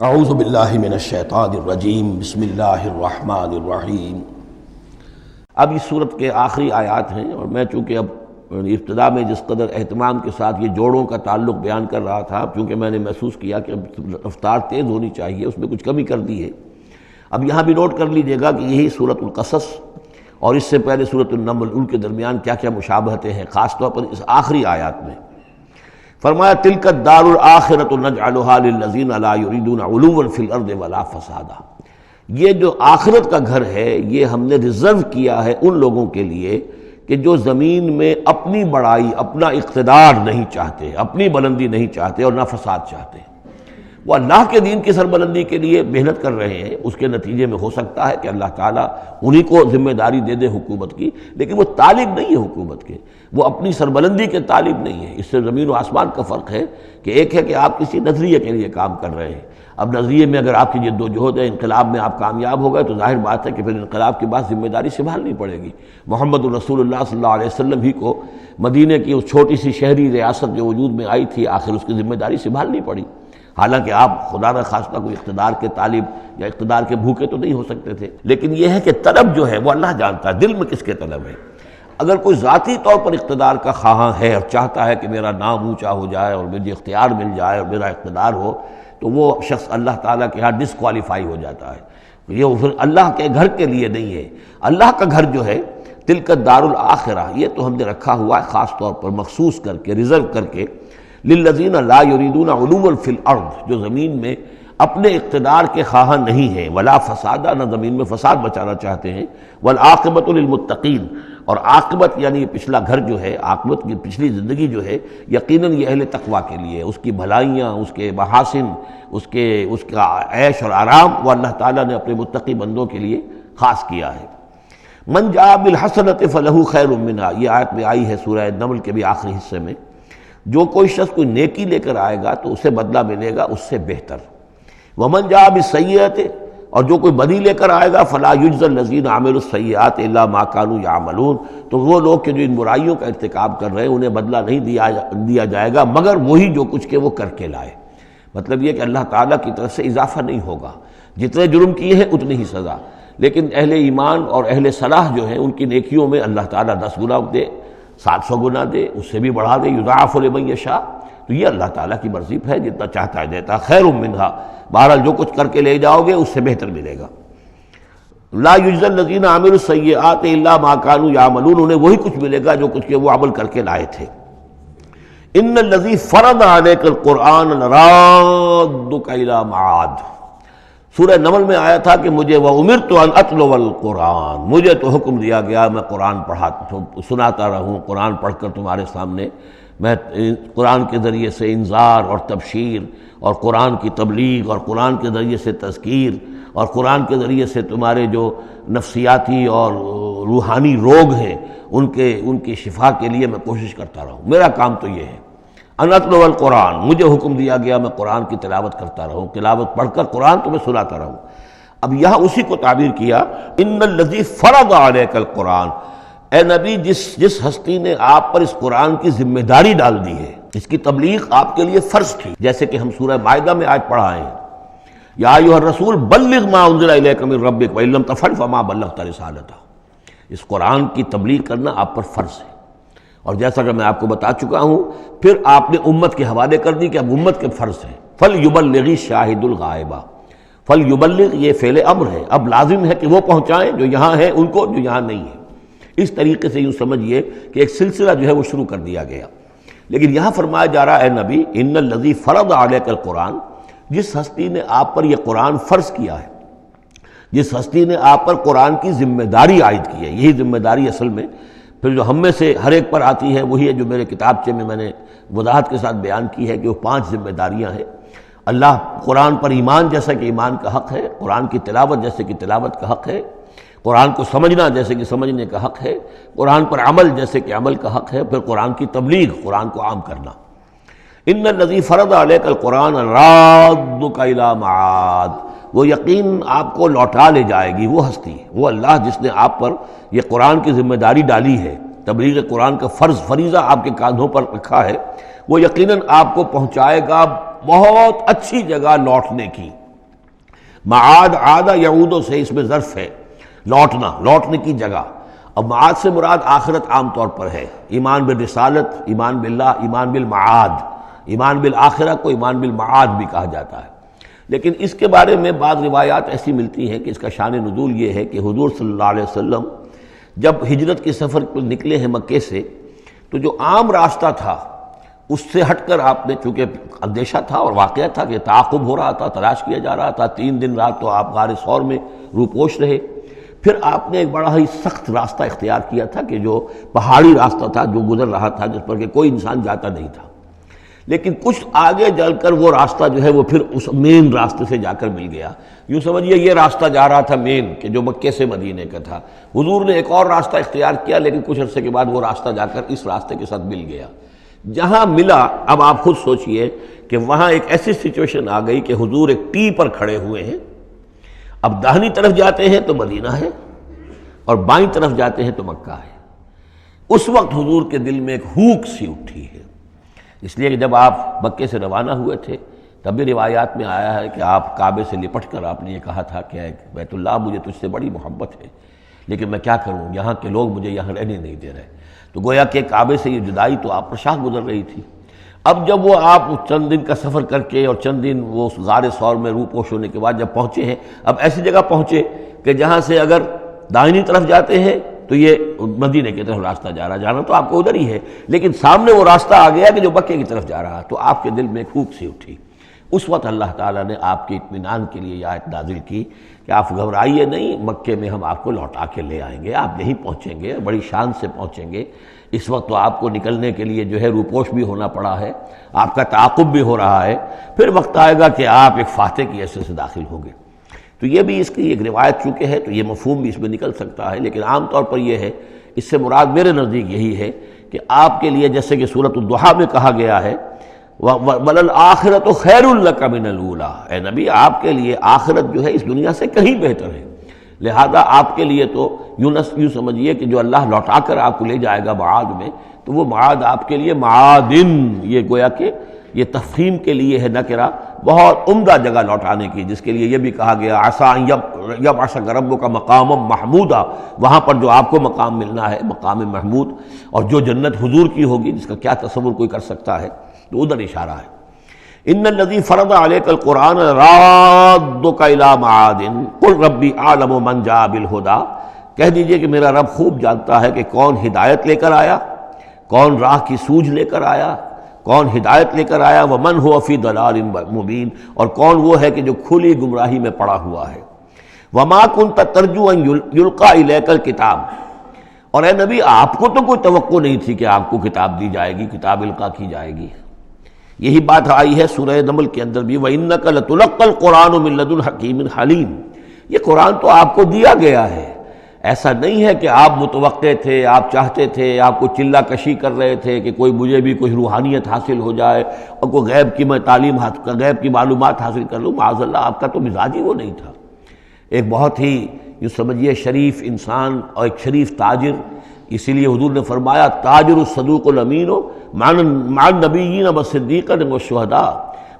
اعوذ باللہ من الشیطان الرجیم بسم اللہ الرحمن الرحیم۔ اب اس صورت کے آخری آیات ہیں، اور میں چونکہ اب ابتدا میں جس قدر اہتمام کے ساتھ یہ جوڑوں کا تعلق بیان کر رہا تھا، کیونکہ میں نے محسوس کیا کہ رفتار تیز ہونی چاہیے، اس میں کچھ کمی کر دی ہے۔ اب یہاں بھی نوٹ کر لیجئے گا کہ یہی سورۃ القصص اور اس سے پہلے سورۃ النمل، ان کے درمیان کیا کیا مشابہتیں ہیں، خاص طور پر اس آخری آیات میں۔ فرمایا تلک الدار الآخرۃ نجعلھا للذین لا یریدون علوا فی الارض ولا فسادا، یہ جو آخرت کا گھر ہے یہ ہم نے ریزرو کیا ہے ان لوگوں کے لیے کہ جو زمین میں اپنی بڑائی، اپنا اقتدار نہیں چاہتے، اپنی بلندی نہیں چاہتے اور نہ فساد چاہتے۔ وہ اللہ کے دین کی سربلندی کے لیے محنت کر رہے ہیں، اس کے نتیجے میں ہو سکتا ہے کہ اللہ تعالیٰ انہی کو ذمہ داری دے دے حکومت کی، لیکن وہ طالب نہیں ہے حکومت کے، وہ اپنی سربلندی کے طالب نہیں ہے۔ اس سے زمین و آسمان کا فرق ہے کہ ایک ہے کہ آپ کسی نظریے کے لیے کام کر رہے ہیں۔ اب نظریے میں اگر آپ کی جد و جہد ہے، انقلاب میں آپ کامیاب ہو گئے تو ظاہر بات ہے کہ پھر انقلاب کے بعد ذمہ داری سنبھالنی پڑے گی۔ محمد رسول اللہ صلی اللہ علیہ وسلم ہی کو مدینے کی اس چھوٹی سی شہری ریاست جو وجود میں آئی تھی، آخر اس کی ذمہ داری سنبھالنی پڑی، حالانکہ آپ خدا نخواستہ کوئی اقتدار کے طالب یا اقتدار کے بھوکے تو نہیں ہو سکتے تھے، لیکن یہ ہے کہ طلب جو ہے وہ اللہ جانتا ہے دل میں کس کے طلب ہے۔ اگر کوئی ذاتی طور پر اقتدار کا خواہاں ہے اور چاہتا ہے کہ میرا نام اونچا ہو جائے اور مجھے اختیار مل جائے اور میرا اقتدار ہو، تو وہ شخص اللہ تعالیٰ کے ہاں ڈسکوالیفائی ہو جاتا ہے۔ یہ پھر اللہ کے گھر کے لیے نہیں ہے۔ اللہ کا گھر جو ہے تلک الدار الآخرہ، یہ تو ہم نے رکھا ہوا ہے خاص طور پر مخصوص کر کے، ریزرو کر کے، للذین لا یریدون علوا فی الارض، جو زمین میں اپنے اقتدار کے خواہاں نہیں ہیں، ولا فسادا، نہ زمین میں فساد بچانا چاہتے ہیں، والعاقبۃ للمتقین، اور عاقبت یعنی پچھلا گھر جو ہے، عاقبت کی پچھلی زندگی جو ہے یقیناً یہ اہل تقویٰ کے لیے، اس کی بھلائیاں، اس کے محاسن، اس کا عیش اور آرام وہ اللہ تعالیٰ نے اپنے متقی بندوں کے لیے خاص کیا ہے۔ من جاء بالحسنۃ فلہ خیر منہا، یہ آیت میں آئی ہے سورہ نمل کے بھی آخری حصے میں۔ جو کوئی شخص کوئی نیکی لے کر آئے گا تو اسے بدلہ ملے گا اس سے بہتر۔ ومن جاء بالسیئۃ، اور جو کوئی بدی لے کر آئے گا فلا یجزی الذین عملوا السیئات الا ما كانوا یعملون، تو وہ لوگ کہ جو ان برائیوں کا ارتکاب کر رہے ہیں انہیں بدلہ نہیں دیا جائے گا مگر وہی جو کچھ کہ وہ کر کے لائے۔ مطلب یہ کہ اللہ تعالیٰ کی طرف سے اضافہ نہیں ہوگا، جتنے جرم کیے ہیں اتنی ہی سزا، لیکن اہل ایمان اور اہل صلاح جو ہیں ان کی نیکیوں میں اللہ تعالیٰ 10 گنا دے، 700 گنا دے، اس سے بھی بڑھا دے، یضاعف لمن یشاء۔ تو یہ اللہ تعالیٰ کی مرضی ہے، جتنا چاہتا ہے دیتا، خیر منہا، بہرحال جو کچھ کر کے لے جاؤ گے اس سے بہتر ملے گا۔ لا یجزی الذین عملوا السیئات الا ما كانوا یعملون، انہیں وہی کچھ ملے گا جو کچھ کہ وہ عمل کر کے لائے تھے۔ ان الذی فرض علیک القرآن لرادک الی معاد، سورہ نمل میں آیا تھا کہ مجھے وَأُمِرْتُ أَنْ أَتْلُوَ الْقُرْآنَ، مجھے تو حکم دیا گیا میں قرآن سناتا رہوں، قرآن پڑھ کر تمہارے سامنے میں قرآن کے ذریعے سے انذار اور تبشیر اور قرآن کی تبلیغ اور قرآن کے ذریعے سے تذکیر اور قرآن کے ذریعے سے تمہارے جو نفسیاتی اور روحانی روگ ہیں ان کی شفا کے لیے میں کوشش کرتا رہوں۔ میرا کام تو یہ ہے، ان اتلو القرآن، مجھے حکم دیا گیا میں قرآن کی تلاوت کرتا رہوں، تلاوت پڑھ کر قرآن تمہیں سناتا رہوں۔ اب یہاں اسی کو تعبیر کیا، ان الذی فرض علیک القرآن، اے نبی جس ہستی نے آپ پر اس قرآن کی ذمہ داری ڈال دی ہے، اس کی تبلیغ آپ کے لیے فرض تھی، جیسے کہ ہم سورہ مائدہ میں آج پڑھا ہے، یا ایھا الرسول بلغ ما انزل الیک من ربک وان لم تفعل فما بلغت رسالتہ، اس قرآن کی تبلیغ کرنا آپ پر فرض ہے۔ اور جیسا کہ میں آپ کو بتا چکا ہوں، پھر آپ نے امت کے حوالے کر دی کہ اب امت کے فرض ہیں۔ فَلْيُبَلِّغِ الشَّاهِدُ الْغَائِبَ، فَلْيُبَلِّغ یہ فعل امر ہے، اب لازم ہے کہ وہ پہنچائیں جو یہاں ہیں ان کو، جو یہاں نہیں ہیں۔ اس طریقے سے یوں سمجھیے کہ ایک سلسلہ جو ہے وہ شروع کر دیا گیا، لیکن یہاں فرمایا جا رہا ہے اے نبی ان الذی فرض علیک القرآن، جس ہستی نے آپ پر یہ قرآن فرض کیا ہے، جس ہستی نے آپ پر قرآن کی ذمہ داری عائد کی ہے۔ یہی ذمہ داری اصل میں پھر جو ہم میں سے ہر ایک پر آتی ہے وہی ہے جو میرے کتابچے میں نے وضاحت کے ساتھ بیان کی ہے کہ وہ 5 ذمہ داریاں ہیں۔ اللہ قرآن پر ایمان جیسا کہ ایمان کا حق ہے، قرآن کی تلاوت جیسے کہ تلاوت کا حق ہے، قرآن کو سمجھنا جیسے کہ سمجھنے کا حق ہے، قرآن پر عمل جیسے کہ عمل کا حق ہے، پھر قرآن کی تبلیغ، قرآن کو عام کرنا۔ ان الذی فرض علیک القرآن لرادک الی معاد، وہ یقین آپ کو لوٹا لے جائے گی، وہ ہستی، وہ اللہ جس نے آپ پر یہ قرآن کی ذمہ داری ڈالی ہے، تبلیغ قرآن کا فریضہ آپ کے کاندھوں پر رکھا ہے، وہ یقیناً آپ کو پہنچائے گا بہت اچھی جگہ لوٹنے کی۔ معاد عادہ یعودو سے اس میں ظرف ہے، لوٹنا، لوٹنے کی جگہ۔ اب معاد سے مراد آخرت عام طور پر ہے، ایمان بالرسالت، ایمان باللہ، ایمان بالمعاد، ایمان بالآخرہ کو ایمان بالمعاد بھی کہا جاتا ہے۔ لیکن اس کے بارے میں بعض روایات ایسی ملتی ہیں کہ اس کا شان نزول یہ ہے کہ حضور صلی اللہ علیہ وسلم جب ہجرت کے سفر پر نکلے ہیں مکے سے، تو جو عام راستہ تھا اس سے ہٹ کر آپ نے، چونکہ اندیشہ تھا اور واقعہ تھا کہ تعاقب ہو رہا تھا، تلاش کیا جا رہا تھا، 3 دن رات تو آپ غار ثور میں روپوش رہے، پھر آپ نے ایک بڑا ہی سخت راستہ اختیار کیا تھا کہ جو پہاڑی راستہ تھا جو گزر رہا تھا، جس پر کہ کوئی انسان جاتا نہیں تھا، لیکن کچھ آگے چل کر وہ راستہ جو ہے وہ پھر اس مین راستے سے جا کر مل گیا۔ یوں سمجھیے یہ راستہ جا رہا تھا مین، کہ جو مکے سے مدینے کا تھا، حضور نے ایک اور راستہ اختیار کیا، لیکن کچھ عرصے کے بعد وہ راستہ جا کر اس راستے کے ساتھ مل گیا۔ جہاں ملا، اب آپ خود سوچئے کہ وہاں ایک ایسی سچویشن آ گئی کہ حضور ایک ٹی پر کھڑے ہوئے ہیں، اب داہنی طرف جاتے ہیں تو مدینہ ہے اور بائیں طرف جاتے ہیں تو مکہ ہے۔ اس وقت حضور کے دل میں ایک ہوک سی اٹھی ہے، اس لیے کہ جب آپ مکے سے روانہ ہوئے تھے تب بھی روایات میں آیا ہے کہ آپ کعبے سے لپٹ کر آپ نے یہ کہا تھا کہ بیت اللہ مجھے تجھ سے بڑی محبت ہے، لیکن میں کیا کروں، یہاں کے لوگ مجھے یہاں رہنے نہیں دے رہے۔ تو گویا کہ کعبے سے یہ جدائی تو آپ پر شاہ گزر رہی تھی۔ اب جب وہ آپ چند دن کا سفر کر کے اور چند دن وہ غار ثور میں روپوش ہونے کے بعد جب پہنچے ہیں، اب ایسی جگہ پہنچے کہ جہاں سے اگر دائنی طرف جاتے ہیں تو یہ مدینے کی طرف راستہ جانا تو آپ کو ادھر ہی ہے، لیکن سامنے وہ راستہ آ گیا کہ جو مکے کی طرف جا رہا، تو آپ کے دل میں ایک ہوک سی اٹھی۔ اس وقت اللہ تعالیٰ نے آپ کے اطمینان کے لیے یہ آیت نازل کی کہ آپ گھبرائیے نہیں، مکے میں ہم آپ کو لوٹا کے لے آئیں گے، آپ یہیں پہنچیں گے، بڑی شان سے پہنچیں گے۔ اس وقت تو آپ کو نکلنے کے لیے جو ہے روپوش بھی ہونا پڑا ہے، آپ کا تعاقب بھی ہو رہا ہے، پھر وقت آئے گا کہ آپ ایک فاتح کی حیثیت سے داخل ہوں گے۔ تو یہ بھی اس کی ایک روایت چونکہ ہے تو یہ مفہوم بھی اس میں نکل سکتا ہے، لیکن عام طور پر یہ ہے، اس سے مراد میرے نزدیک یہی ہے کہ آپ کے لیے جیسے کہ سورۃ الضحیٰ میں کہا گیا ہے وَلَلْآخِرَةُ خَيْرٌ لَكَ مِنَ الْأُولَىٰ، اے نبی آپ کے لیے آخرت جو ہے اس دنیا سے کہیں بہتر ہے، لہذا آپ کے لیے تو یوں سمجھیے کہ جو اللہ لوٹا کر آپ کو لے جائے گا معاد میں، تو وہ معاد آپ کے لیے معادن، یہ گویا کہ یہ تفہیم کے لیے ہے نکرہ، بہت عمدہ جگہ لوٹانے کی، جس کے لیے یہ بھی کہا گیا عسیٰ ان یبعثک ربک مقاما محمودا، وہاں پر جو آپ کو مقام ملنا ہے مقام محمود، اور جو جنت حضور کی ہوگی جس کا کیا تصور کوئی کر سکتا ہے، تو ادھر اشارہ ہے۔ ان الذی فرض علیک القرآن رادک الی معاد قل ربی اعلم من جاء بالہدی، کہہ دیجئے کہ میرا رب خوب جانتا ہے کہ کون ہدایت لے کر آیا، کون راہ کی سوجھ لے کر آیا، کون ہدایت لے کر آیا، ومن هو فی ضلال مبین، اور کون وہ ہے کہ جو کھلی گمراہی میں پڑا ہوا ہے۔ وما كنت ترجو ان یلقى الیک الکتاب، اور اے نبی آپ کو تو کوئی توقع نہیں تھی کہ آپ کو کتاب دی جائے گی، کتاب القا کی جائے گی۔ یہی بات آئی ہے سورہ نمل کے اندر بھی، وَإِنَّكَ لَتُلَقَّى الْقُرْآنُ مِن لَدُنْ حَكِيمٍ حَلِيمٍ، یہ قرآن تو آپ کو دیا گیا ہے، ایسا نہیں ہے کہ آپ متوقع تھے، آپ چاہتے تھے، آپ کو چلہ کشی کر رہے تھے کہ کوئی مجھے بھی کوئی روحانیت حاصل ہو جائے اور کوئی غیب کی میں تعلیم غیب کی معلومات حاصل کر لوں، معاذ اللہ آپ کا تو مزاج ہی وہ نہیں تھا۔ ایک بہت ہی یوں سمجھیے شریف انسان اور ایک شریف تاجر، اسی لیے حضور نے فرمایا تاجر الصدوق الامین مع النبیین والصدیقین والشہداء،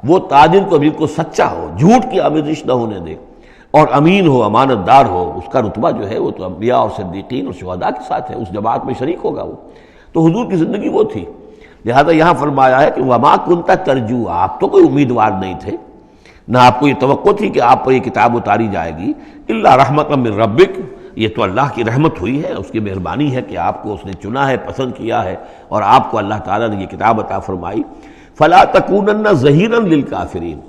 وہ تاجر کو بالکل سچا ہو، جھوٹ کی آمیزش نہ ہونے دے، اور امین ہو، امانت دار ہو، اس کا رتبہ جو ہے وہ تو انبیاء اور صدیقین اور شہداء کے ساتھ ہے، اس جماعت میں شریک ہوگا وہ۔ تو حضور کی زندگی وہ تھی، لہذا یہاں فرمایا ہے کہ وما کنت ترجو، آپ تو کوئی امیدوار نہیں تھے، نہ آپ کو یہ توقع تھی کہ آپ پر یہ کتاب اتاری جائے گی، الا رحمۃ من ربک، یہ تو اللہ کی رحمت ہوئی ہے، اس کی مہربانی ہے کہ آپ کو اس نے چنا ہے، پسند کیا ہے، اور آپ کو اللہ تعالیٰ نے یہ کتاب عطا فرمائی۔ فلا تکونن ظہیرا للکافرین،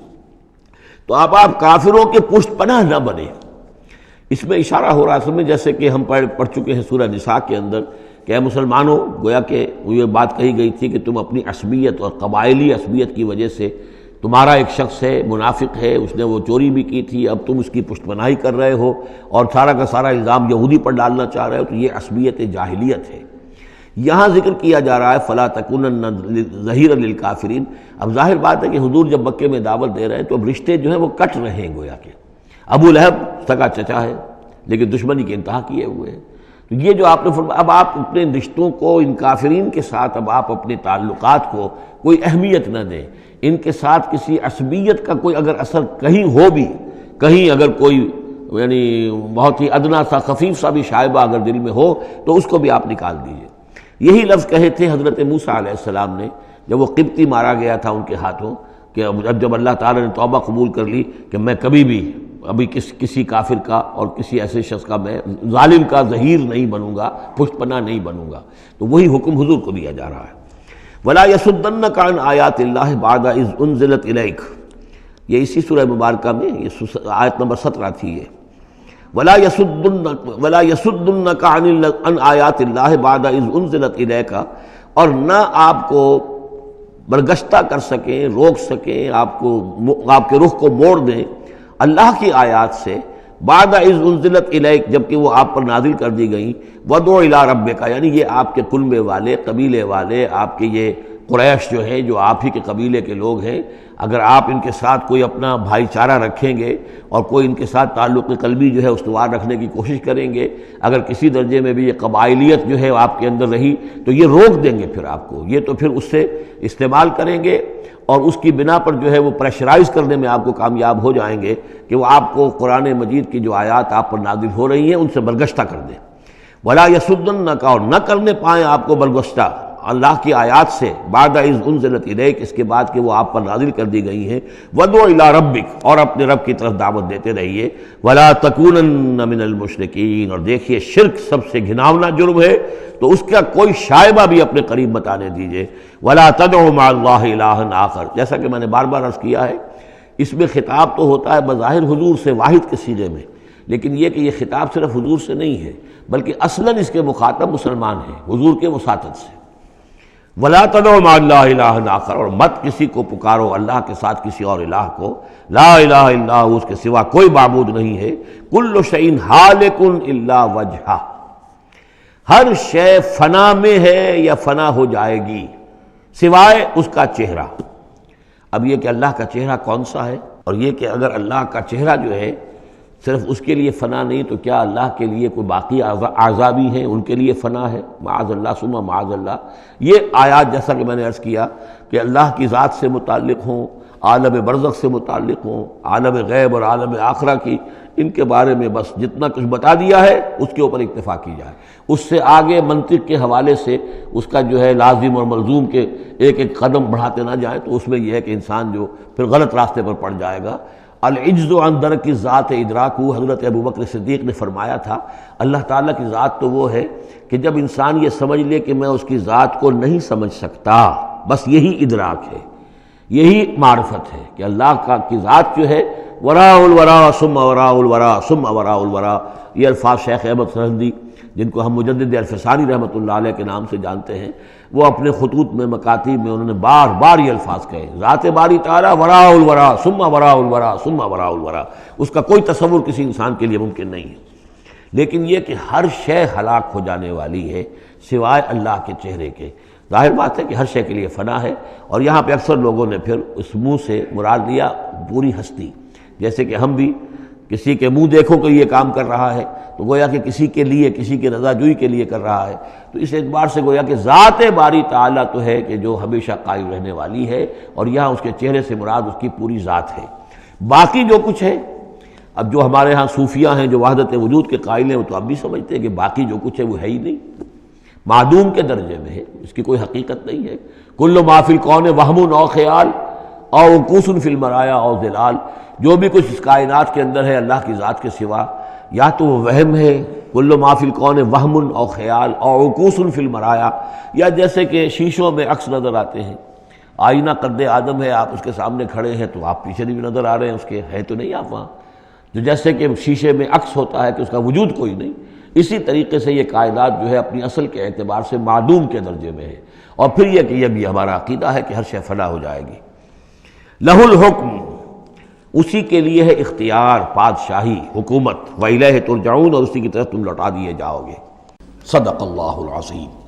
تو آپ کافروں کے پشت پناہ نہ بنے۔ اس میں اشارہ ہو رہا ہے، اصل میں جیسے کہ ہم پڑھ چکے ہیں سورہ نساء کے اندر کہ اے مسلمانوں، گویا کہ یہ بات کہی گئی تھی کہ تم اپنی عصبیت اور قبائلی عصبیت کی وجہ سے، تمہارا ایک شخص ہے منافق ہے، اس نے وہ چوری بھی کی تھی، اب تم اس کی پشت پناہی کر رہے ہو اور سارا کا سارا الزام یہودی پر ڈالنا چاہ رہے ہو، تو یہ عصبیت جاہلیت ہے۔ یہاں ذکر کیا جا رہا ہے فلا تکونن ظہیرا للکافرین۔ اب ظاہر بات ہے کہ حضور جب مکے میں دعوت دے رہے ہیں تو اب رشتے جو ہیں وہ کٹ رہے ہیں، گویا کہ ابو لہب سگا چچا ہے لیکن دشمنی کے انتہا کیے ہوئے ہیں۔ تو یہ جو آپ نے فرمایا، اب آپ اپنے رشتوں کو ان کافرین کے ساتھ، اب آپ اپنے تعلقات کو کوئی اہمیت نہ دیں، ان کے ساتھ کسی عصبیت کا کوئی اگر اثر کہیں ہو بھی کہیں اگر کوئی یعنی بہت ہی ادنا سا خفیف سا بھی شائبہ اگر دل میں ہو تو اس کو بھی آپ نکال دیجئے۔ یہی لفظ کہے تھے حضرت موسیٰ علیہ السلام نے جب وہ قبطی مارا گیا تھا ان کے ہاتھوں، کہ جب اللہ تعالیٰ نے توبہ قبول کر لی کہ میں کبھی بھی ابھی کسی کافر کا اور کسی ایسے شخص کا، میں ظالم کا ظہیر نہیں بنوں گا، پشت پناہ نہیں بنوں گا، تو وہی حکم حضور کو دیا جا رہا ہے۔ وَلَا يَصُدَّنَّكَ عَنْ آيَاتِ اللَّهِ بَعْدَ إِذْ أُنزِلَتْ إِلَيْكَ، یہ اسی سورہ مبارکہ میں یہ آیت نمبر 17 تھی یہ۔ وَلَا يَصُدُّنَّكَ عَنْ آيَاتِ اللَّهِ بَعْدَ إِذْ أُنزِلَتْ إِلَيْكَ، اور نہ آپ کو برگشتہ کر سکیں، روک سکیں، آپ کے رخ کو موڑ دیں اللہ کی آیات سے، بعد اذ انزلت الیک، جبکہ وہ آپ پر نازل کر دی گئیں، وَدْعُ إِلَىٰ رَبِّكَ، یعنی یہ آپ کے کنبے والے، قبیلے والے، آپ کے یہ قریش جو ہیں، جو آپ ہی کے قبیلے کے لوگ ہیں، اگر آپ ان کے ساتھ کوئی اپنا بھائی چارہ رکھیں گے اور کوئی ان کے ساتھ تعلق قلبی جو ہے استوار رکھنے کی کوشش کریں گے، اگر کسی درجے میں بھی یہ قبائلیت جو ہے آپ کے اندر رہی تو یہ روک دیں گے پھر آپ کو، یہ تو پھر اس سے استعمال کریں گے اور اس کی بنا پر جو ہے وہ پریشرائز کرنے میں آپ کو کامیاب ہو جائیں گے کہ وہ آپ کو قرآن مجید کی جو آیات آپ پر نازل ہو رہی ہیں ان سے برگشتہ کر دیں۔ وَلَا يَصُدُّنَّكَ، اور نہ کرنے پائیں آپ کو برگشتہ اللہ کی آیات سے، بعد اذ انزلت الیک، اس کے بعد کہ وہ آپ پر نازل کر دی گئی ہیں، وَدْعُ إِلَىٰ رَبِّكَ، اور اپنے رب کی طرف دعوت دیتے رہیے، وَلَا تَكُونَنَّ مِنَ الْمُشْرِكِينَ، اور دیکھیے شرک سب سے گھناؤنا جرم ہے تو اس کا کوئی شائبہ بھی اپنے قریب بتانے دیجیے۔ وَلَا تَدْعُ مَعَ اللَّهِ إِلَٰهًا آخر، جیسا کہ میں نے بار بار عرض کیا ہے، اس میں خطاب تو ہوتا ہے بظاہر حضور سے واحد کے سیغے میں، لیکن یہ کہ یہ خطاب صرف حضور سے نہیں ہے بلکہ اصلاً اس کے مخاطب مسلمان ہیں، حضور کے وساطت سے۔ وَلَا تَدْعُ مَعَ اللَّهِ إِلَٰهًا آخر، اور مت کسی کو پکارو اللہ کے ساتھ کسی اور الہ کو، لا الہ الا ہو، اس کے سوا کوئی معبود نہیں ہے، کل شیء ہالک الا وجہہ، ہر شے فنا میں ہے یا فنا ہو جائے گی سوائے اس کا چہرہ۔ اب یہ کہ اللہ کا چہرہ کون سا ہے، اور یہ کہ اگر اللہ کا چہرہ جو ہے صرف اس کے لیے فنا نہیں تو کیا اللہ کے لیے کوئی باقی اعضاء بھی ہیں، ان کے لیے فنا ہے؟ معاذ اللہ ثم معاذ اللہ۔ یہ آیات جیسا کہ میں نے عرض کیا کہ اللہ کی ذات سے متعلق ہوں، عالم برزخ سے متعلق ہوں، عالم غیب اور عالم آخرہ کی، ان کے بارے میں بس جتنا کچھ بتا دیا ہے اس کے اوپر اکتفا کی جائے، اس سے آگے منطق کے حوالے سے اس کا جو ہے لازم اور ملزوم کے ایک ایک قدم بڑھاتے نہ جائیں، تو اس میں یہ ہے کہ انسان جو پھر غلط راستے پر پڑ جائے گا۔ العجز عن درک ذات ادراک، حضرت ابوبکر صدیق نے فرمایا تھا اللہ تعالیٰ کی ذات تو وہ ہے کہ جب انسان یہ سمجھ لے کہ میں اس کی ذات کو نہیں سمجھ سکتا، بس یہی ادراک ہے، یہی معرفت ہے کہ اللہ کی ذات جو ہے وراء الورا ثم وراء الورا ثم وراء الورا۔ یہ الفاظ شیخ احمد سرہندی، جن کو ہم مجدد الفسانی رحمۃ اللہ علیہ کے نام سے جانتے ہیں، وہ اپنے خطوط میں مکاتیب میں انہوں نے بار بار یہ الفاظ کہے، ذات باری تعالیٰ وراء الورا ثم وراء الورا ثم وراء الورا، اس کا کوئی تصور کسی انسان کے لیے ممکن نہیں ہے۔ لیکن یہ کہ ہر شے ہلاک ہو جانے والی ہے سوائے اللہ کے چہرے کے۔ ظاہر بات ہے کہ ہر شے کے لیے فنا ہے، اور یہاں پہ اکثر لوگوں نے پھر اس منہ سے مراد لیا پوری ہستی، جیسے کہ ہم بھی کسی کے منہ دیکھو کہ یہ کام کر رہا ہے تو گویا کہ کسی کے لیے، کسی کی رضا جوئی کے لیے کر رہا ہے، تو اس اعتبار سے گویا کہ ذات باری تعالیٰ تو ہے کہ جو ہمیشہ قائم رہنے والی ہے، اور یہاں اس کے چہرے سے مراد اس کی پوری ذات ہے۔ باقی جو کچھ ہے، اب جو ہمارے ہاں صوفیہ ہیں جو وحدت وجود کے قائل ہیں، وہ تو اب بھی سمجھتے ہیں کہ باقی جو کچھ ہے وہ ہے ہی نہیں، معدوم کے درجے میں ہے، اس کی کوئی حقیقت نہیں ہے۔ کل ما فی الکون وہم او خیال او وقوف فی المرایا او ظلال، جو بھی کچھ اس کائنات کے اندر ہے اللہ کی ذات کے سوا یا تو وہ وہم ہے، کل ما فی الکون وہم او خیال او وقوف فی المرایا، یا جیسے کہ شیشوں میں عکس نظر آتے ہیں، آئینہ قد آدم ہے، آپ اس کے سامنے کھڑے ہیں تو آپ پیچھے بھی نظر آ رہے ہیں، اس کے ہے تو نہیں آپ وہاں، جو جیسے کہ شیشے میں عکس ہوتا ہے کہ اس کا وجود کوئی نہیں، اسی طریقے سے یہ کائنات جو ہے اپنی اصل کے اعتبار سے معدوم کے درجے میں ہے۔ اور پھر یہ کہ یہ بھی ہمارا عقیدہ ہے کہ ہر شے فنا ہو جائے گی۔ لہ الحکم، اسی کے لیے ہے اختیار، بادشاہی، حکومت، وَإِلَيْهِ تُرْجَعُونَ، اور اسی کی طرف تم لوٹا دیے جاؤ گے۔ صدق اللہ العظیم۔